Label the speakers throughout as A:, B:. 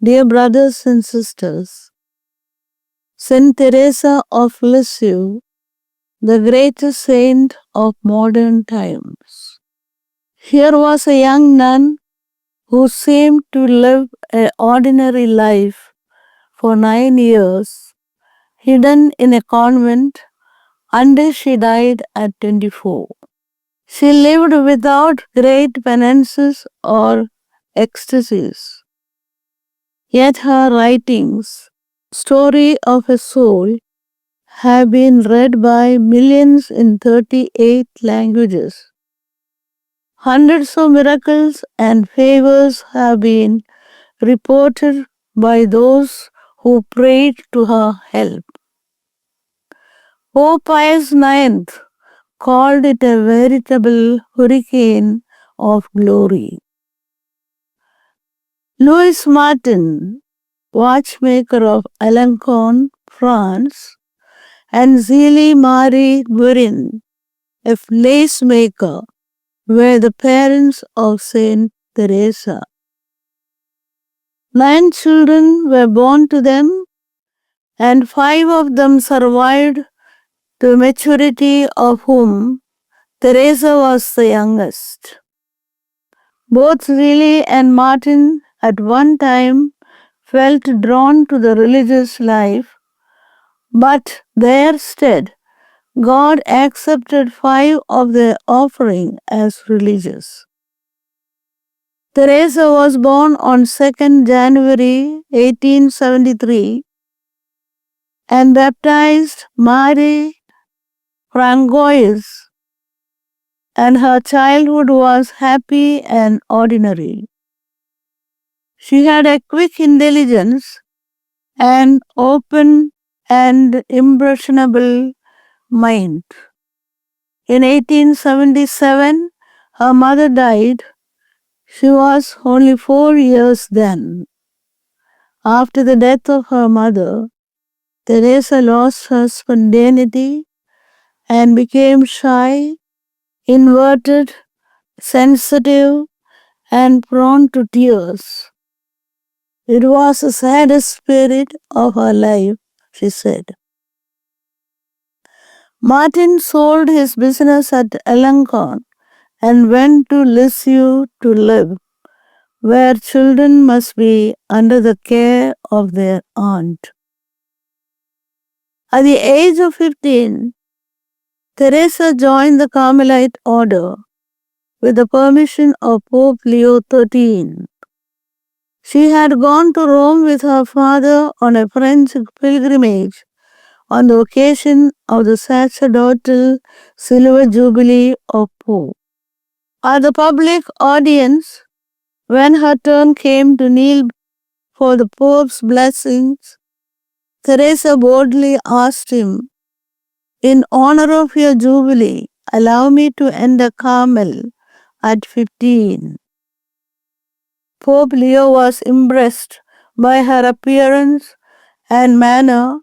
A: Dear brothers and sisters, St.Therese of Lisieux, the greatest saint of modern times. Here was a young nun who seemed to live an ordinary life for 9 years, hidden in a convent until she died at 24. She lived without great penances or ecstasies. Yet her writings, Story of a Soul, have been read by millions in 38 languages. Hundreds of miracles and favors have been reported by those who prayed to her help. Pope Pius IX called it a veritable hurricane of glory. Louis Martin, watchmaker of Alençon, France, and Zélie Marie Guérin, a lace maker, were the parents of Saint Teresa. 9 children were born to them, and 5 of them survived to maturity, of whom Teresa was the youngest. Both Zélie and Martin at one time felt drawn to the religious life, but their stead, God accepted 5 of their offering as religious. Teresa was born on 2nd January 1873 and baptized Marie Francoise, and her childhood was happy and ordinary. She had a quick intelligence and open and impressionable mind. In 1877, her mother died. She was only 4 years then. After the death of her mother, Teresa lost her spontaneity and became shy, inverted, sensitive, and prone to tears. It was the saddest period of her life, she said. Martin sold his business at Alençon and went to Lisieux to live, where children must be under the care of their aunt. At the age of 15, Teresa joined the Carmelite order with the permission of Pope Leo XIII. She had gone to Rome with her father on a French pilgrimage on the occasion of the sacerdotal silver jubilee of Pope. At the public audience, when her turn came to kneel for the Pope's blessings, Teresa boldly asked him, "In honor of your jubilee, allow me to enter Carmel at 15. Pope Leo was impressed by her appearance and manner,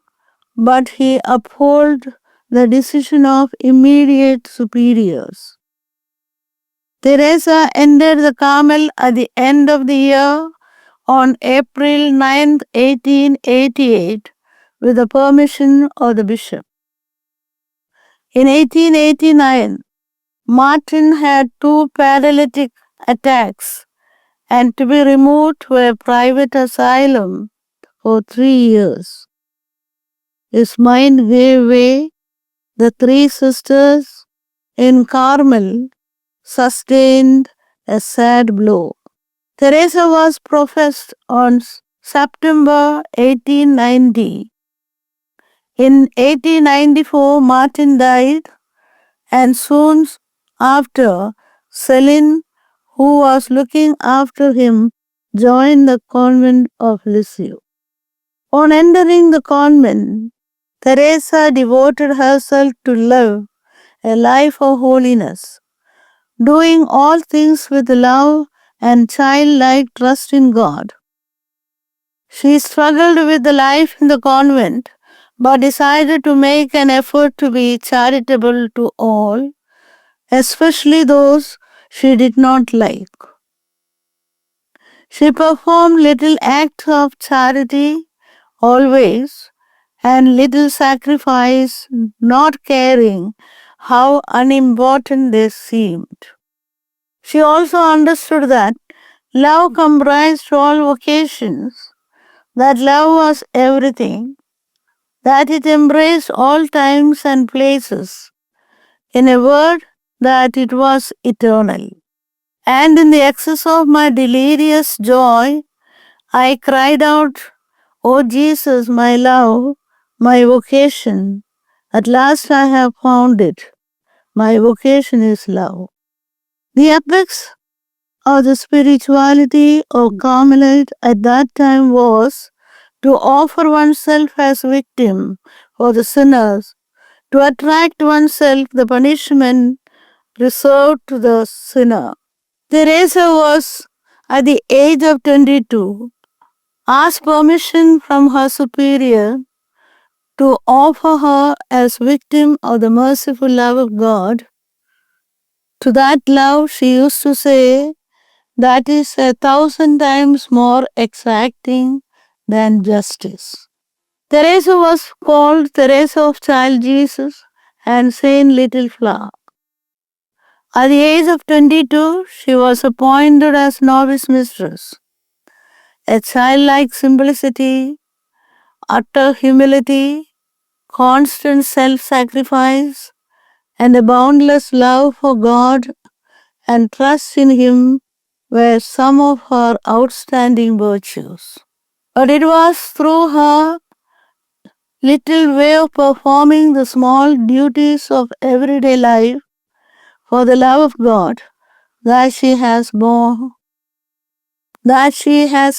A: but he upheld the decision of immediate superiors. Teresa entered the Carmel at the end of the year on April 9, 1888, with the permission of the bishop. In 1889, Martin had 2 paralytic attacks and to be removed to a private asylum for 3 years. His mind gave way. The 3 sisters in Carmel sustained a sad blow. Teresa was professed on September 1890. In 1894, Martin died, and soon after, Celine, who was looking after him, joined the convent of Lisieux. On entering the convent, Teresa devoted herself to live a life of holiness, doing all things with love and childlike trust in God. She struggled with the life in the convent, but decided to make an effort to be charitable to all, especially those she did not like. She performed little acts of charity always and little sacrifice, not caring how unimportant they seemed. She also understood that love comprised all vocations, that love was everything, that it embraced all times and places. In a word, that it was eternal. And in the excess of my delirious joy, I cried out, O Jesus, my love, my vocation. At last I have found it. My vocation is love. The apex of the spirituality of Carmelite at that time was to offer oneself as victim for the sinners, to attract oneself the punishment reserved to the sinner. Teresa was, at the age of 22, asked permission from her superior to offer her as victim of the merciful love of God. To that love, she used to say, that is 1,000 times more exacting than justice. Teresa was called Teresa of Child Jesus and Saint Little Flower. At the age of 22, she was appointed as novice mistress. A childlike simplicity, utter humility, constant self-sacrifice, and a boundless love for God and trust in Him were some of her outstanding virtues. But it was through her little way of performing the small duties of everyday life for the love of God that she has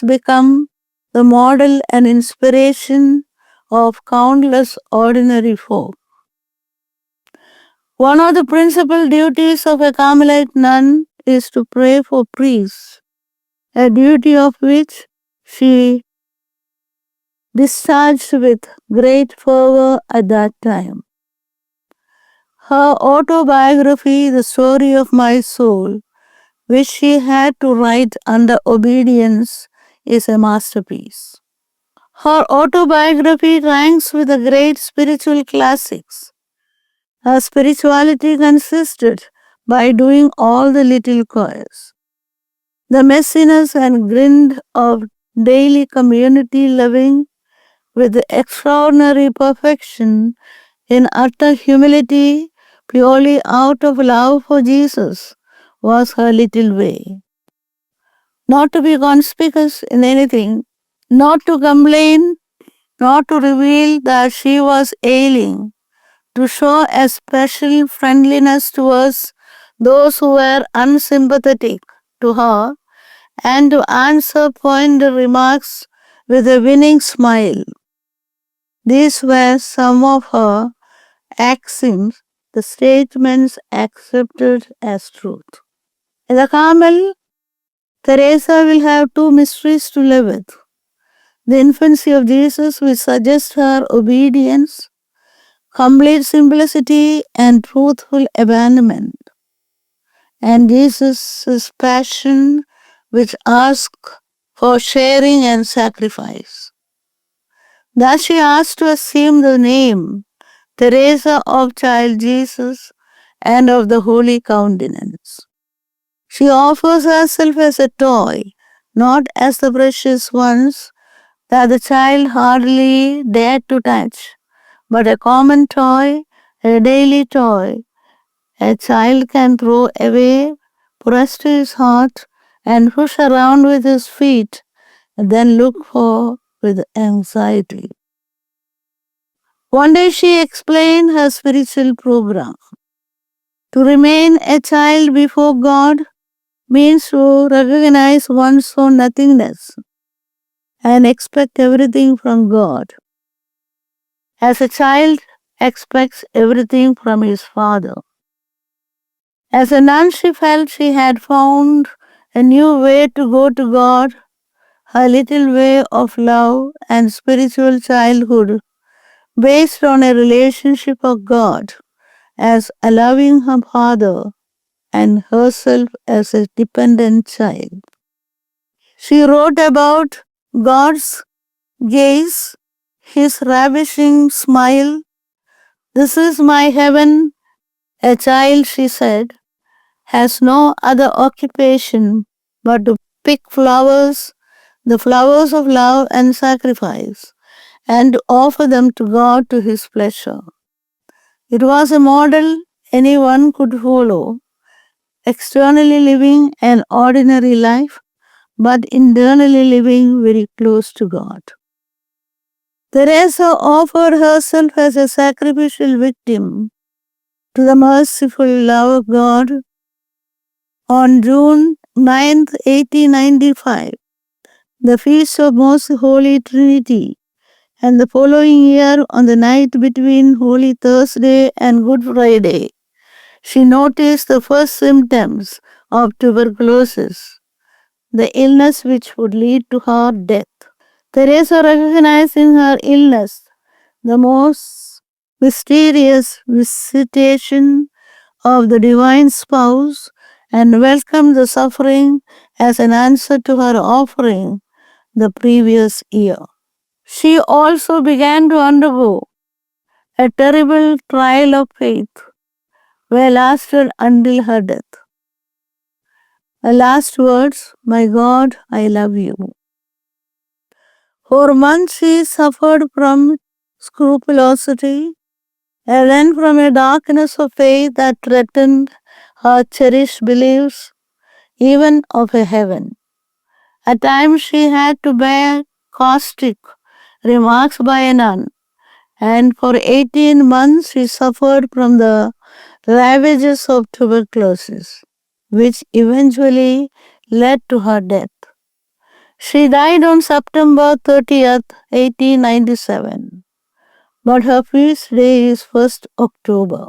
A: become the model and inspiration of countless ordinary folk. One of the principal duties of a Carmelite nun is to pray for priests, a duty of which she discharged with great fervor at that time. Her autobiography, The Story of My Soul, which she had to write under obedience, is a masterpiece. Her autobiography ranks with the great spiritual classics. Her spirituality consisted by doing all the little choirs. The messiness and grind of daily community living with the extraordinary perfection in utter humility, purely out of love for Jesus, was her little way. Not to be conspicuous in anything, not to complain, not to reveal that she was ailing, to show a special friendliness towards those who were unsympathetic to her, and to answer pointed remarks with a winning smile. These were some of her axioms, the statements accepted as truth. In the Carmel, Teresa will have two mysteries to live with. The infancy of Jesus, which suggests her obedience, complete simplicity, and truthful abandonment. And Jesus' passion, which asks for sharing and sacrifice. Thus she asked to assume the name Teresa of Child Jesus and of the Holy Countenance. She offers herself as a toy, not as the precious ones that the child hardly dared to touch, but a common toy, a daily toy. A child can throw away, press to his heart, and push around with his feet, and then look for with anxiety. One day she explained her spiritual program. To remain a child before God means to recognize one's own nothingness and expect everything from God, as a child expects everything from his father. As a nun, she felt she had found a new way to go to God, her little way of love and spiritual childhood based on a relationship of God as a loving her father and herself as a dependent child. She wrote about God's gaze, His ravishing smile. "This is my heaven." A child, she said, has no other occupation but to pick flowers, the flowers of love and sacrifice, and to offer them to God to His pleasure. It was a model anyone could follow, externally living an ordinary life, but internally living very close to God. Teresa offered herself as a sacrificial victim to the merciful love of God. On June 9, 1895, the feast of Most Holy Trinity, and the following year on the night between Holy Thursday and Good Friday, she noticed the first symptoms of tuberculosis, the illness which would lead to her death. Teresa recognized in her illness the most mysterious visitation of the divine spouse and welcomed the suffering as an answer to her offering the previous year. She also began to undergo a terrible trial of faith, which lasted until her death. Her last words, "My God, I love you." For months she suffered from scrupulosity and then from a darkness of faith that threatened her cherished beliefs, even of a heaven. At times she had to bear caustic remarks by a nun, and for 18 months she suffered from the ravages of tuberculosis, which eventually led to her death. She died on September 30th, 1897, but her feast day is 1st October.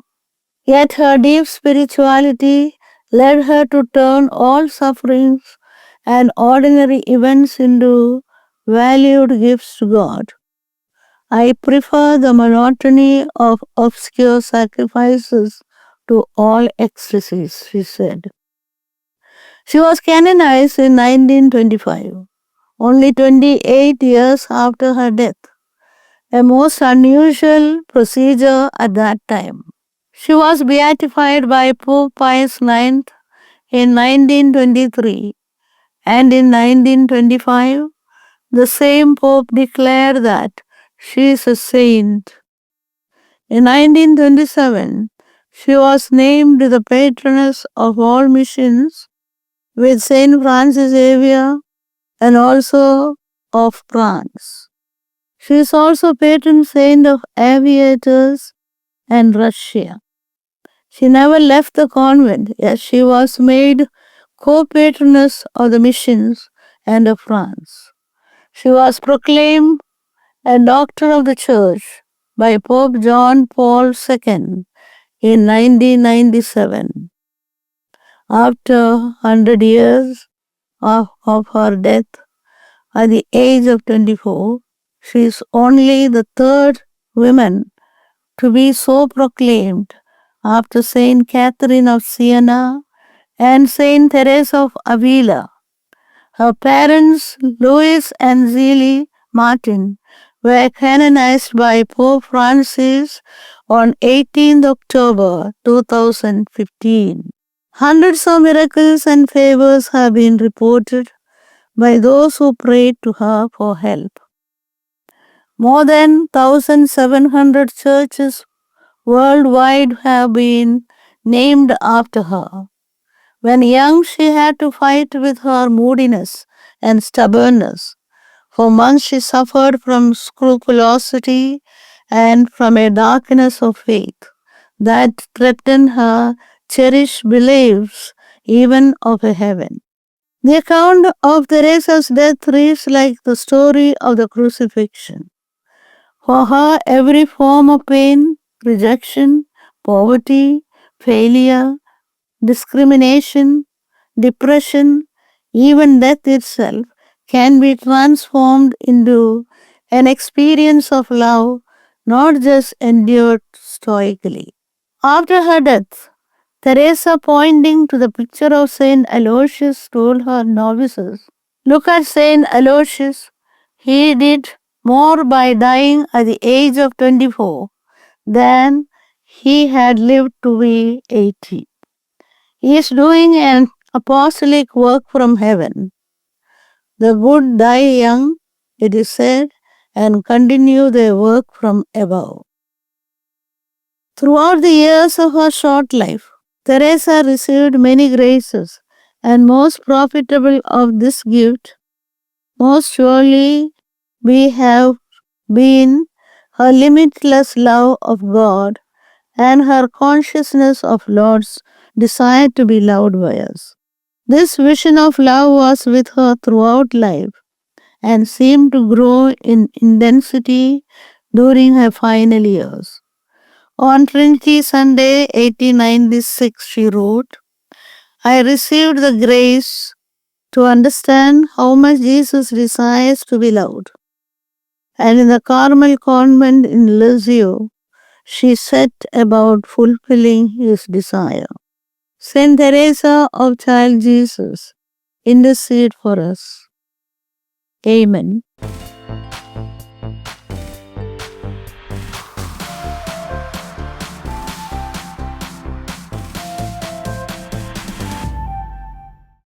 A: Yet her deep spirituality led her to turn all sufferings and ordinary events into valued gifts to God. "I prefer the monotony of obscure sacrifices to all ecstasies," she said. She was canonized in 1925, only 28 years after her death, a most unusual procedure at that time. She was beatified by Pope Pius IX in 1923, and in 1925, the same Pope declared that she is a saint. In 1927, she was named the patroness of all missions with St. Francis Xavier and also of France. She is also patron saint of aviators and Russia. She never left the convent, yet she was made co-patroness of the missions and of France. She was proclaimed a doctor of the Church by Pope John Paul II in 1997. After 100 years of her death at the age of 24, she is only the third woman to be so proclaimed after Saint Catherine of Siena and St.Therese of Avila. Her parents, Louis and Zélie Martin, were canonized by Pope Francis on 18th October 2015. Hundreds of miracles and favors have been reported by those who prayed to her for help. More than 1,700 churches worldwide have been named after her. When young, she had to fight with her moodiness and stubbornness. For months, she suffered from scrupulosity and from a darkness of faith that threatened her cherished beliefs, even of a heaven. The account of Teresa's death reads like the story of the crucifixion. For her, every form of pain, rejection, poverty, failure, discrimination, depression, even death itself can be transformed into an experience of love, not just endured stoically. After her death, Teresa, pointing to the picture of Saint Aloysius, told her novices, Look at St. Aloysius. He did more by dying at the age of 24 than he had lived to be 80. He is doing an apostolic work from heaven. The good die young, it is said, and continue their work from above. Throughout the years of her short life, Teresa received many graces, and most profitable of this gift, most surely we have been her limitless love of God and her consciousness of Lord's desire to be loved by us. This vision of love was with her throughout life and seemed to grow in intensity during her final years. On Trinity Sunday 1896, she wrote, I received the grace to understand how much Jesus desires to be loved. And in the Carmel convent in Lisieux, she set about fulfilling his desire. St. Theresa of Child Jesus, intercede for us. Amen.